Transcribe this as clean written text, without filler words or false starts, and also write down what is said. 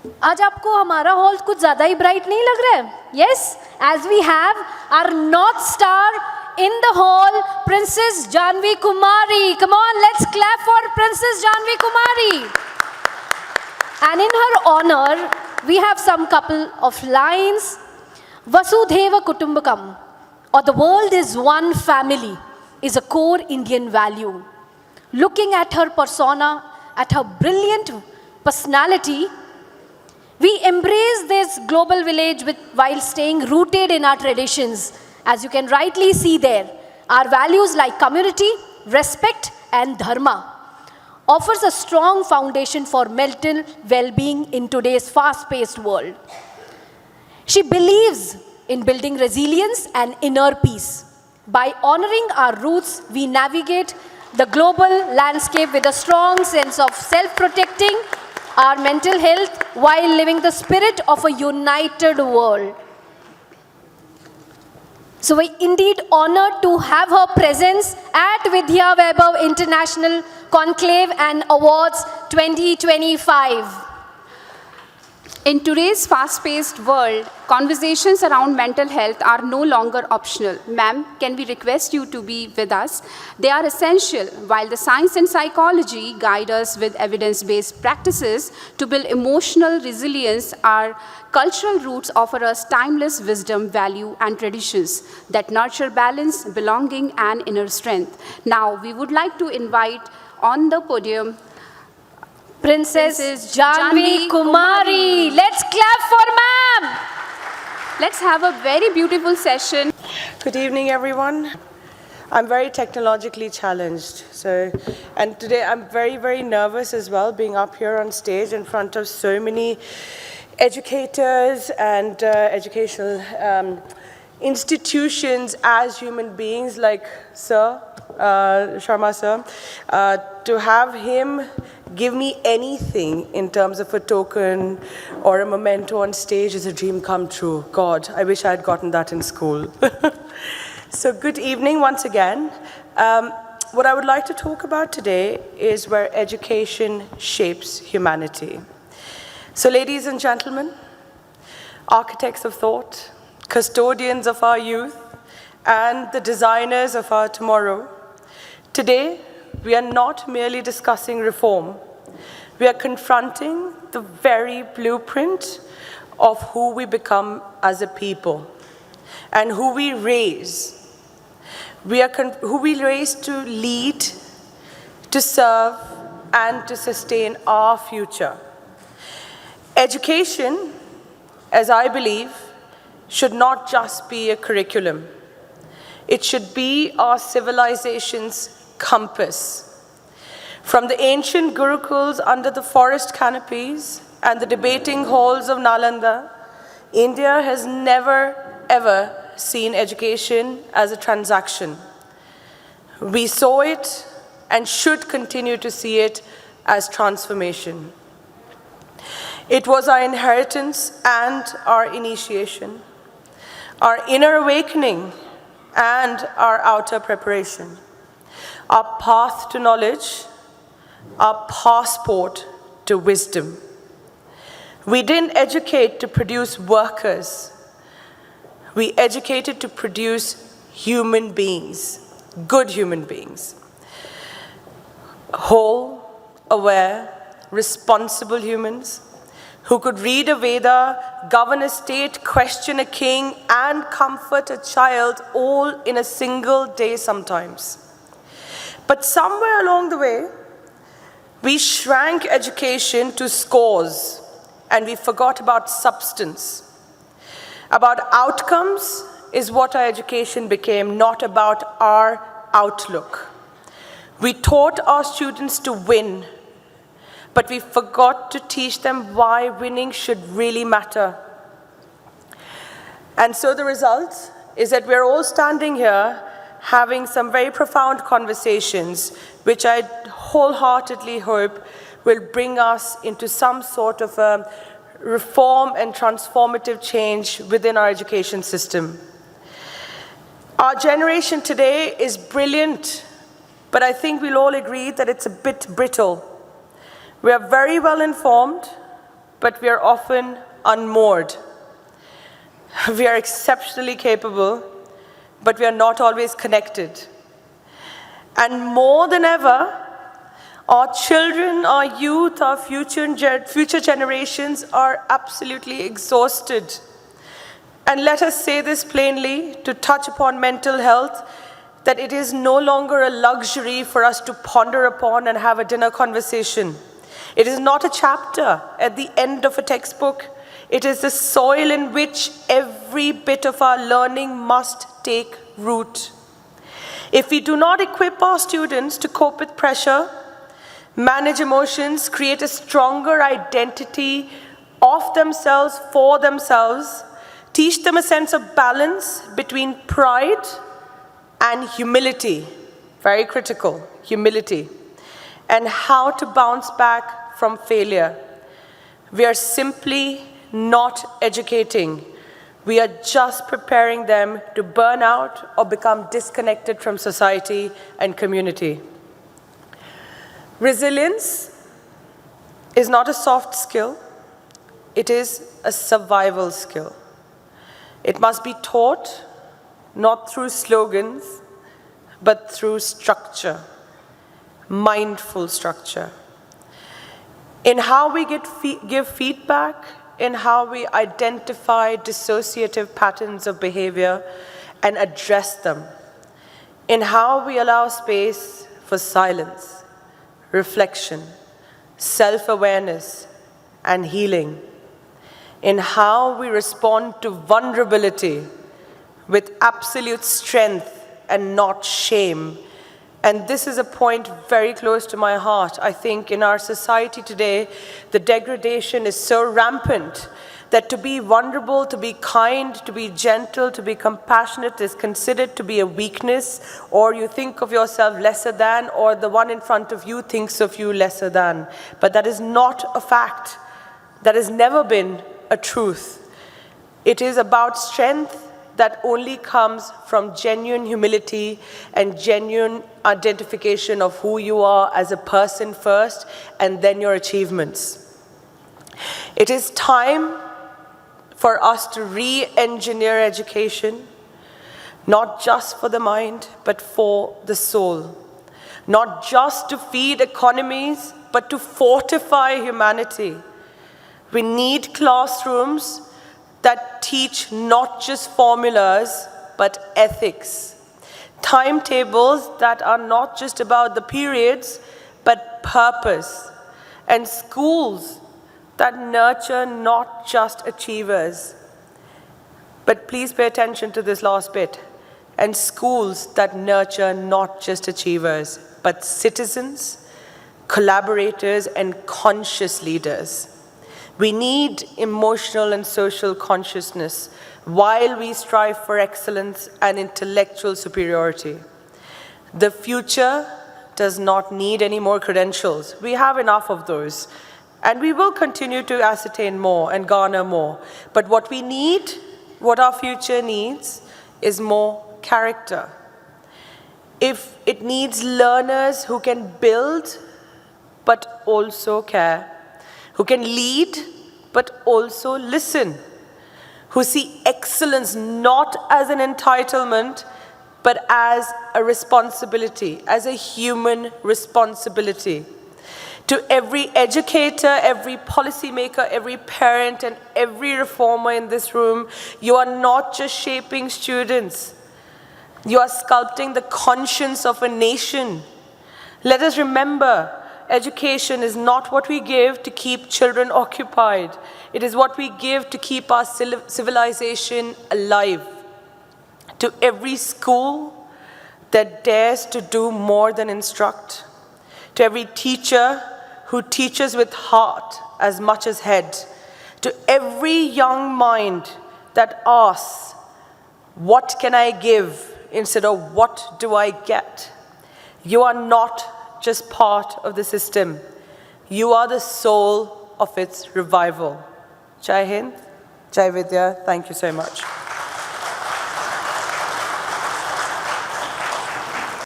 आज आपको हमारा हॉल कुछ ज़्यादा ही ब्राइट नहीं लग रहा है? Yes, as we have our North Star in the hall, Princess Jahnavi Kumari. Come on, let's clap for Princess Jahnavi Kumari. And in her honor, we have some couple of lines. Vasudhaiva Kutumbakam, or the world is one family, is a core Indian value. Looking at her persona, at her brilliant personality, we embrace this global village while staying rooted in our traditions. As you can rightly see there, our values like community, respect, and dharma offers a strong foundation for mental well-being in today's fast-paced world. She believes in building resilience and inner peace. By honoring our roots, we navigate the global landscape with a strong sense of self-protecting our mental health while living the spirit of a united world. So we're indeed honored to have her presence at Vidya Vaibhav International Conclave and Awards 2025. In today's fast-paced world, conversations around mental health are no longer optional. Ma'am, can we request you to be with us? They are essential. While the science and psychology guide us with evidence-based practices to build emotional resilience, our cultural roots offer us timeless wisdom, value, and traditions that nurture balance, belonging, and inner strength. Now, we would like to invite on the podium Princess Jahnavi Kumari. Let's clap for ma'am. Let's have a very beautiful session. Good evening, everyone. I'm very technologically challenged. And today I'm very, very nervous as well, being up here on stage in front of so many educators and educational institutions as human beings like Sir, Sharma Sir, to have him give me anything in terms of a token or a memento on stage is a dream come true. God, I wish I had gotten that in school. So good evening once again. What I would like to talk about today is where education shapes humanity. So ladies and gentlemen, architects of thought, custodians of our youth, and the designers of our tomorrow, today, we are not merely discussing reform. We are confronting the very blueprint of who we become as a people and who we raise. Who we raise to lead, to serve, and to sustain our future. Education, as I believe, should not just be a curriculum. It should be our civilization's compass. From the ancient gurukuls under the forest canopies and the debating halls of Nalanda, India has never, ever seen education as a transaction. We saw it and should continue to see it as transformation. It was our inheritance and our initiation, our inner awakening and our outer preparation, our path to knowledge, our passport to wisdom. We didn't educate to produce workers. We educated to produce human beings, good human beings. Whole, aware, responsible humans who could read a Veda, govern a state, question a king, and comfort a child all in a single day sometimes. But somewhere along the way, we shrank education to scores and we forgot about substance. About outcomes is what our education became, not about our outlook. We taught our students to win, but we forgot to teach them why winning should really matter. And so the result is that we're all standing here having some very profound conversations, which I wholeheartedly hope will bring us into some sort of a reform and transformative change within our education system. Our generation today is brilliant, but I think we'll all agree that it's a bit brittle. We are very well informed, but we are often unmoored. We are exceptionally capable, but we are not always connected. And more than ever, our children, our youth, our future generations are absolutely exhausted. And let us say this plainly, to touch upon mental health, that it is no longer a luxury for us to ponder upon and have a dinner conversation. It is not a chapter at the end of a textbook. It is the soil in which every bit of our learning must take root. If we do not equip our students to cope with pressure, manage emotions, create a stronger identity of themselves, for themselves, teach them a sense of balance between pride and humility, very critical, humility, and how to bounce back from failure. We are simply not educating. We are just preparing them to burn out or become disconnected from society and community. Resilience is not a soft skill, it is a survival skill. It must be taught not through slogans, but through structure, mindful structure. In how we give feedback, in how we identify dissociative patterns of behavior and address them, in how we allow space for silence, reflection, self-awareness, and healing, in how we respond to vulnerability with absolute strength and not shame. And this is a point very close to my heart. I think in our society today, the degradation is so rampant that to be vulnerable, to be kind, to be gentle, to be compassionate is considered to be a weakness, or you think of yourself lesser than, or the one in front of you thinks of you lesser than. But that is not a fact. That has never been a truth. It is about strength that only comes from genuine humility and genuine identification of who you are as a person first, and then your achievements. It is time for us to re-engineer education, not just for the mind, but for the soul. Not just to feed economies, but to fortify humanity. We need classrooms that teach not just formulas, but ethics. Timetables that are not just about the periods, but purpose. And schools that nurture not just achievers. But please pay attention to this last bit. And schools that nurture not just achievers, but citizens, collaborators, and conscious leaders. We need emotional and social consciousness while we strive for excellence and intellectual superiority. The future does not need any more credentials. We have enough of those. And we will continue to ascertain more and garner more. But what we need, what our future needs, is more character. If it needs learners who can build, but also care, who can lead, but also listen, who see excellence not as an entitlement, but as a responsibility, as a human responsibility. To every educator, every policymaker, every parent, and every reformer in this room, you are not just shaping students, you are sculpting the conscience of a nation. Let us remember, education is not what we give to keep children occupied. It is what we give to keep our civilization alive. To every school that dares to do more than instruct. To every teacher who teaches with heart as much as head. To every young mind that asks, what can I give instead of what do I get? You are not just part of the system. You are the soul of its revival. Jai Hind, Jai Vidya, thank you so much.